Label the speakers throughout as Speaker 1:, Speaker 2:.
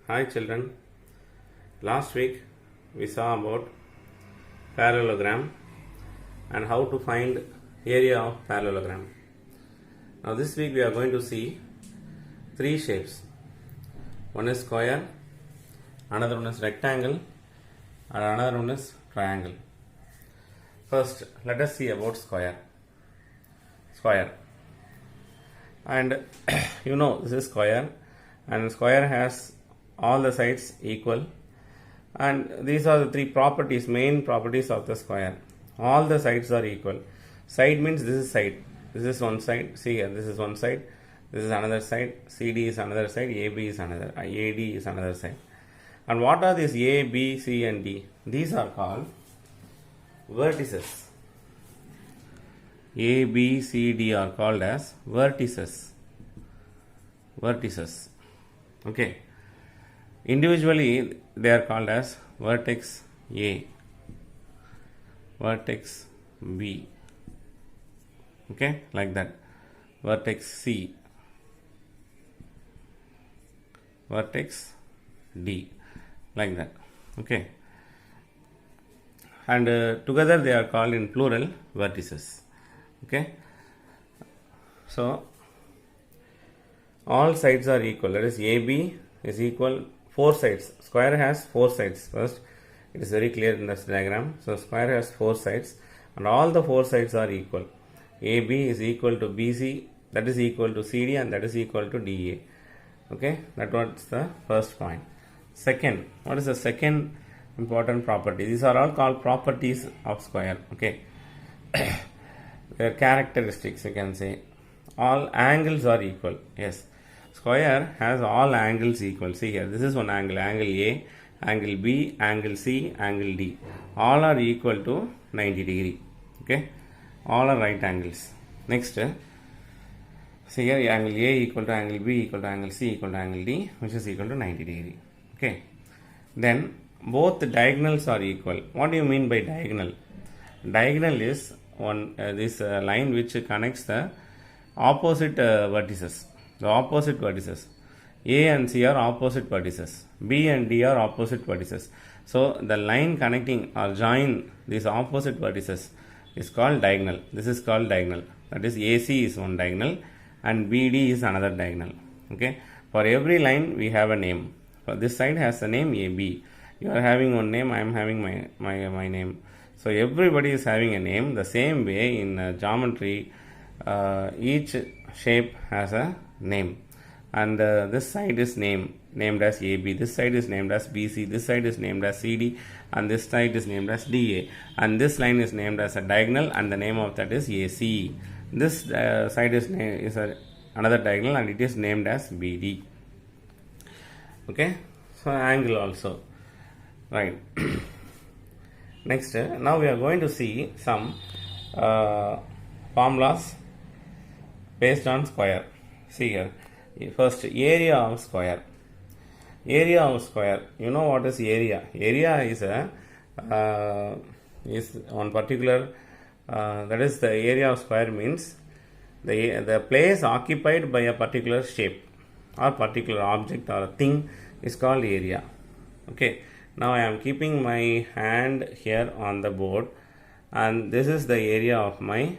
Speaker 1: Hi children, last week we saw about parallelogram and how to find area of parallelogram. Now this week we are going to see three shapes. One is square, another one is rectangle and another one is triangle. First let us see about square. And you know this is square, and square has all the sides equal, and these are the three main properties of the square. All the sides are equal. Side means this is side, this is one side. See here, this is one side, this is another side, CD is another side, AB is another, AD is another side. And what are these A, B, C and D? These are called vertices. A, B, C, D are called as vertices. Okay. Individually they are called as vertex A, vertex B, okay, like that, vertex C, vertex D, like that, okay, and together they are called in plural vertices, okay. So all sides are equal, that is AB is equal, four sides. Square has four sides. First, it is very clear in this diagram. So square has four sides and all the four sides are equal. AB is equal to BC, that is equal to CD, and that is equal to DA. Okay, that was the first point. Second, what is the second important property? These are all called properties of square. Okay, their characteristics, you can say. All angles are equal. Yes, square has all angles equal. See here, this is one angle, angle A, angle B, angle C, angle D. All are equal to 90 degree. Okay, all are right angles. Next, see here, angle A equal to angle B equal to angle C equal to angle D, which is equal to 90 degree. Okay, then both the diagonals are equal. What do you mean by diagonal? Diagonal is one this line which connects the opposite vertices. The opposite vertices, A and C are opposite vertices, B and D are opposite vertices. So the line connecting or join these opposite vertices is called diagonal. This is called diagonal. That is, AC is one diagonal and BD is another diagonal. Okay. For every line we have a name. For this side has the name AB. You are having one name, I am having my name. So everybody is having a name. The same way in geometry, each shape has a name, and this side is named as AB, this side is named as BC, this side is named as CD, and this side is named as DA, and this line is named as a diagonal, and the name of that is AC. This side is another diagonal, and it is named as BD. Okay, so angle also, right. Next, now we are going to see some formulas based on square. See here, first, area of square. Area of square, you know what is area? Area is is one particular, that is, the area of square means the place occupied by a particular shape or particular object or a thing is called area. Okay, now I am keeping my hand here on the board, and this is the area of my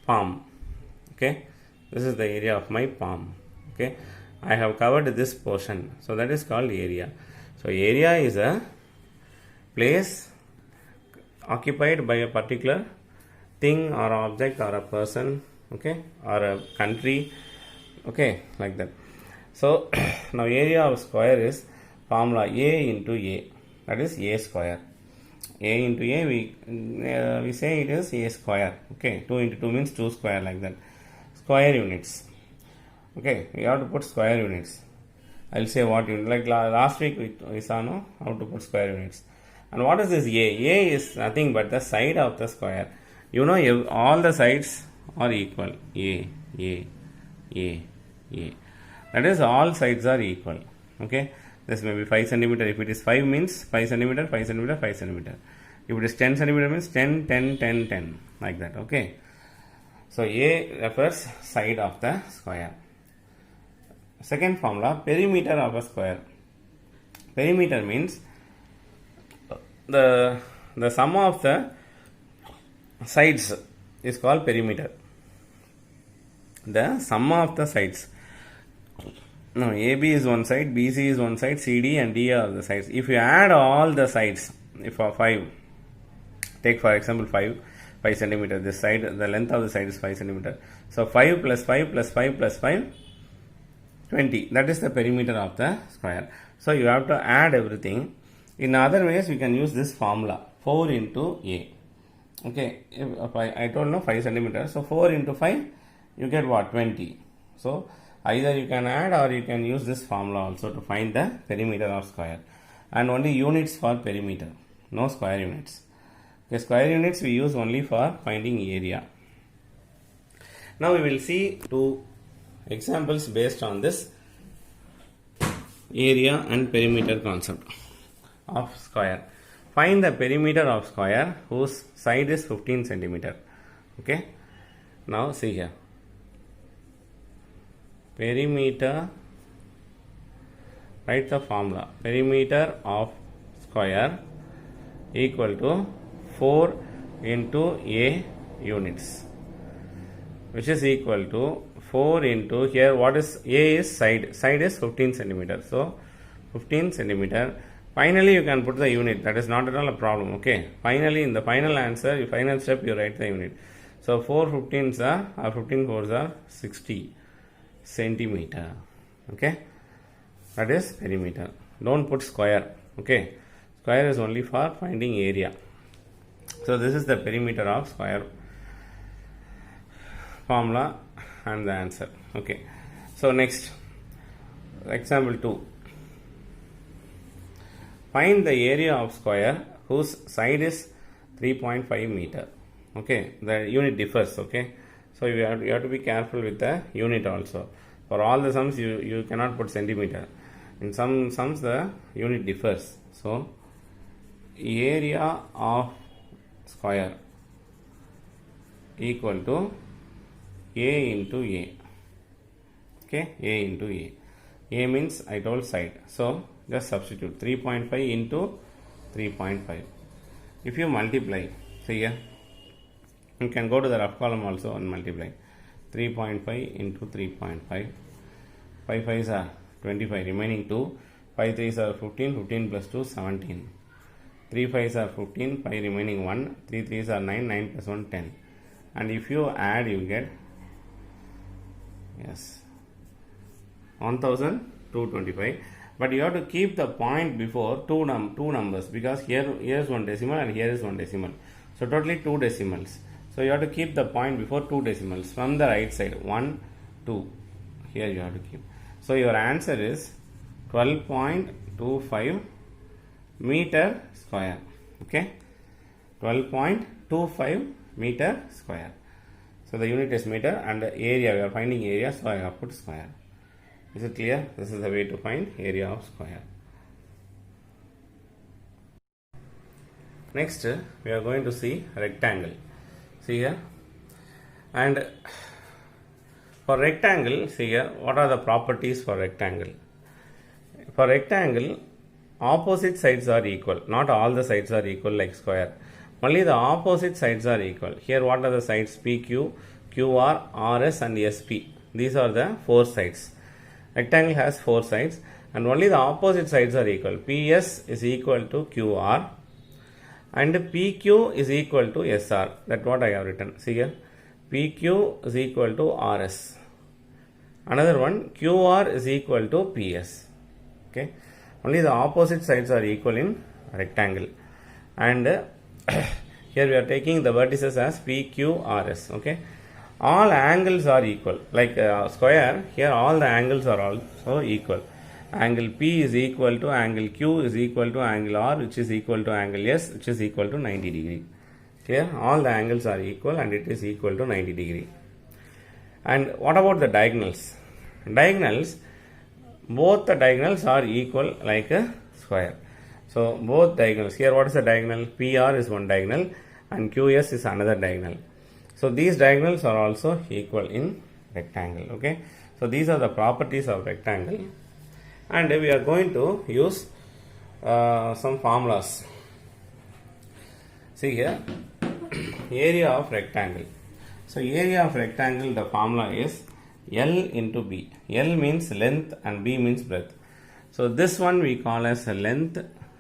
Speaker 1: palm. Okay, this is the area of my palm. Okay, I have covered this portion, so that is called area. So area is a place occupied by a particular thing or object or a person, okay, or a country, okay, like that. So now area of square is formula A into A, that is A square. A into A, we say it is A square. Okay, 2 into 2 means 2 square, like that. Square units. Okay, we have to put square units. I will say what unit. Like last week we saw no how to put square units. And what is this A? A is nothing but the side of the square. You know, all the sides are equal. A. That is, all sides are equal. Okay, this may be 5 centimeter. If it is 5 means 5 centimeter, 5 centimeter, 5 centimeter. If it is 10 centimeter means 10, 10, 10, 10, like that. Okay. So A refers side of the square. Second formula, perimeter of a square. Perimeter means the sum of the sides is called perimeter. The sum of the sides. Now AB is one side, BC is one side, CD and D are the sides. If you add all the sides, if for 5, take for example 5 centimeter, this side, the length of the side is 5 centimeter. So 5 plus 5 plus 5 plus 5, 20. That is the perimeter of the square. So you have to add everything. In other ways, we can use this formula, 4 into A. Okay, if I told no 5 centimeters, so 4 into 5, you get what? 20. So either you can add or you can use this formula also to find the perimeter of square. And only units for perimeter, no square units. The square units we use only for finding area. Now we will see two examples based on this area and perimeter concept of square. Find the perimeter of square whose side is 15 centimeter. Okay. Now see here. Perimeter, write the formula. Perimeter of square equal to 4 into A units, which is equal to 4 into, here what is A is side is 15 centimeter. So 15 centimeter. Finally you can put the unit, that is not at all a problem. Okay, finally in the final answer, final step, you write the unit. So 4 15s are 15 4s are 60 centimeter. Okay, that is perimeter. Don't put square. Okay, square is only for finding area. So this is the perimeter of square formula and the answer. Okay, so next example 2. Find the area of square whose side is 3.5 meter. Okay, the unit differs. Okay, so you have to be careful with the unit also. For all the sums you cannot put centimeter. In some sums the unit differs. So area of square equal to A into A. Okay, A into A. A means I told side. So just substitute 3.5 into 3.5. If you multiply, see here, you can go to the rough column also and multiply. 3.5 into 3.5. 5 5s are 25, remaining 2. 5 3s are 15, 15 plus 2, 17. 3 5s are 15, 5 remaining 1. 3 3s are 9, 9 plus 1, 10. And if you add, you get, yes, 1225. But you have to keep the point before two numbers, because here is one decimal and here is one decimal. So totally 2 decimals. So you have to keep the point before 2 decimals from the right side. 1, 2. Here you have to keep. So your answer is 12.25 meter square. Okay, 12.25 meter square. So the unit is meter and the area, we are finding area, so I have put square. Is it clear? This is the way to find area of square. Next, we are going to see rectangle. See here. And for rectangle, see here, what are the properties for rectangle? For rectangle, opposite sides are equal. Not all the sides are equal like square. Only the opposite sides are equal. Here what are the sides? PQ, QR, RS and SP. These are the 4 sides. Rectangle has 4 sides and only the opposite sides are equal. PS is equal to QR and PQ is equal to SR. That's what I have written. See here. PQ is equal to RS. Another one, QR is equal to PS. Okay. Only the opposite sides are equal in rectangle. And here we are taking the vertices as PQRS. Okay. All angles are equal. Like square, here all the angles are also equal. Angle P is equal to angle Q is equal to angle R, which is equal to angle S, which is equal to 90 degree. Clear? All the angles are equal and it is equal to 90 degree. And what about the diagonals? Diagonals, both the diagonals are equal like a square. So both diagonals, here what is the diagonal? PR is one diagonal and QS is another diagonal. So these diagonals are also equal in rectangle. Okay. So these are the properties of rectangle. And we are going to use some formulas. See here, area of rectangle. So area of rectangle, the formula is L into B. L means length and B means breadth. So this one we call as length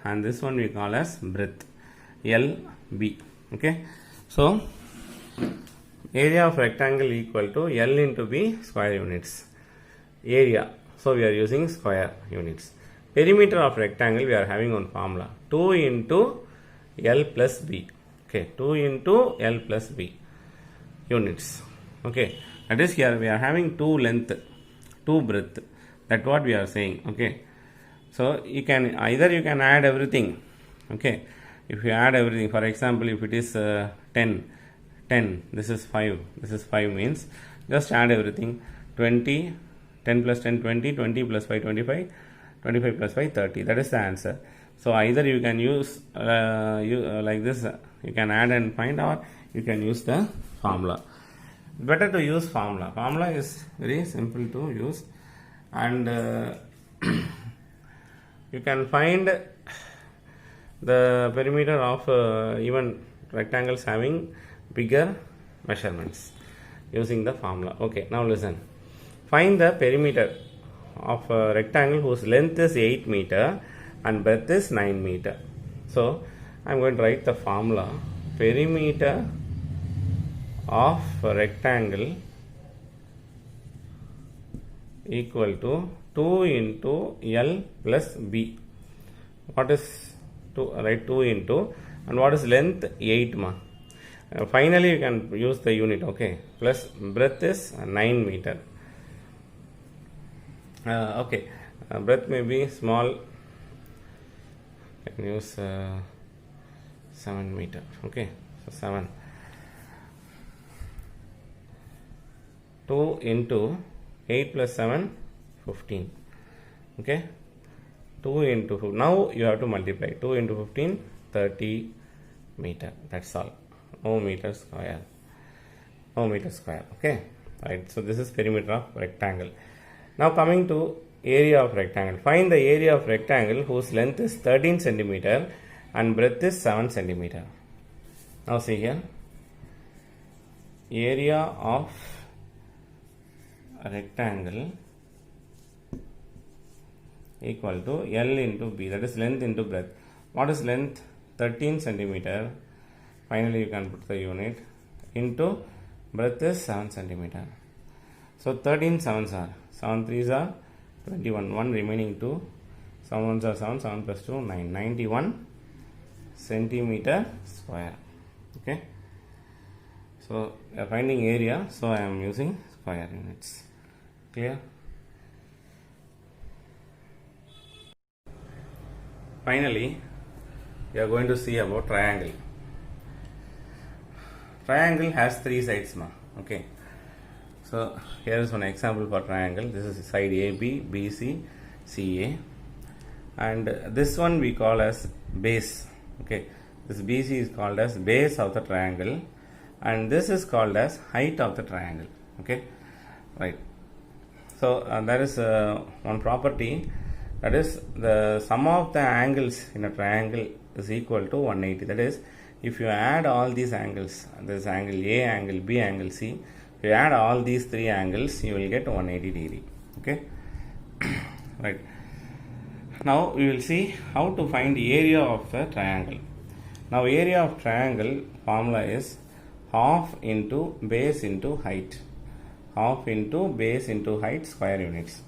Speaker 1: and this one we call as breadth. L, B. Okay. So area of rectangle equal to L into B square units. Area. So we are using square units. Perimeter of rectangle we are having one formula. 2 into L plus B. Okay. 2 into L plus B units. Okay. That is, here we are having 2 length, 2 breadth. That's what we are saying. Okay. So you can either you can add everything. Okay. If you add everything, for example, if it is 10, this is 5, this is 5 means just add everything. 20, 10 plus 10, 20, 20 plus 5, 25, 25 plus 5, 30. That is the answer. So either you can use like this, you can add and find, or you can use the formula. Better to use formula. Formula is very simple to use, and you can find the perimeter of even rectangles having bigger measurements using the formula. Okay, now listen. Find the perimeter of a rectangle whose length is 8 meter and breadth is 9 meter. So I am going to write the formula. Perimeter of a rectangle equal to 2 into L plus B. What is 2? Write 2 into, and what is length? 8 ma. Finally you can use the unit. Okay, plus breadth is 9 meter. Okay, breadth may be small. You can use 7 meter. Okay, so 7. 2 into 8 plus 7, 15. Okay, 2 into 4. Now you have to multiply. 2 into 15, 30 meter. That's all. No meter square. No meter square. Okay, right. So this is perimeter of rectangle. Now coming to area of rectangle. Find the area of rectangle whose length is 13 centimeter and breadth is 7 centimeter. Now see here. Area of a rectangle equal to L into B, that is length into breadth. What is length? 13 centimeter. Finally you can put the unit into breadth is 7 centimeter. So 13 sevens are 7 3s are 21, 1 remaining 2, 7 1s are 7, 7 plus 2 9, 91 centimeter square. Okay, so we are finding area, so I am using square units. Clear? Finally, we are going to see about triangle. Triangle has 3 sides ma. Okay, so here is one example for triangle. This is side AB, BC, CA, and this one we call as base. Okay, this BC is called as base of the triangle, and this is called as height of the triangle. Okay, right. So there is one property, that is the sum of the angles in a triangle is equal to 180. That is, if you add all these angles, this angle A, angle B, angle C, if you add all these 3 angles, you will get 180 degree. Okay, right. Now we will see how to find the area of the triangle. Now area of triangle formula is half into base into height. Half into base into height square units.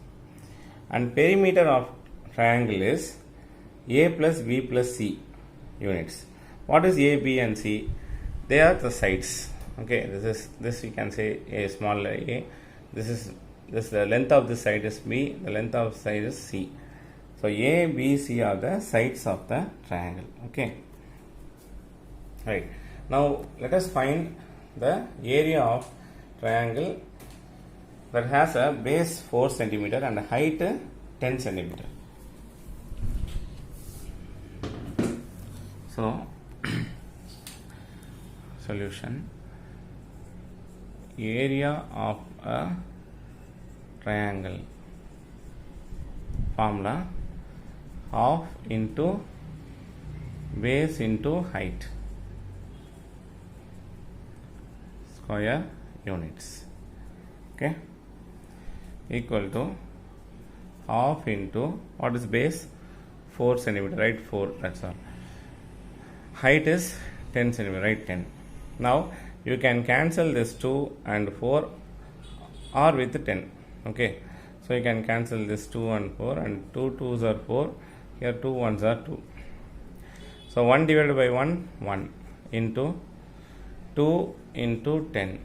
Speaker 1: And perimeter of triangle is A plus B plus C units. What is A, B and C? They are the sides. Okay, this we can say a small a. This the length of this side is B, the length of side is C. So A, B, C are the sides of the triangle. Okay, right. Now let us find the area of triangle that has a base 4 centimeter and a height 10 centimeter. So solution: area of a triangle formula, half into base into height, square units, okay, equal to half into what is base, 4 centimeter, right? 4, that's all. Height is 10 centimeter, right? 10. Now you can cancel this 2 and 4 or with 10, okay. So you can cancel this 2 and 4, and 2 2s are 4, here 2 1s are 2. So 1 divided by 1, 1 into 2 into 10.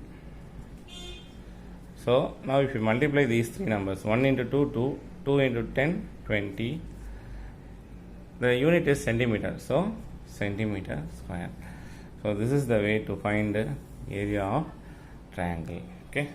Speaker 1: So now if you multiply these three numbers, 1 into 2, 2, 2 into 10, 20. The unit is centimeter, so centimeter square. So this is the way to find the area of triangle, okay.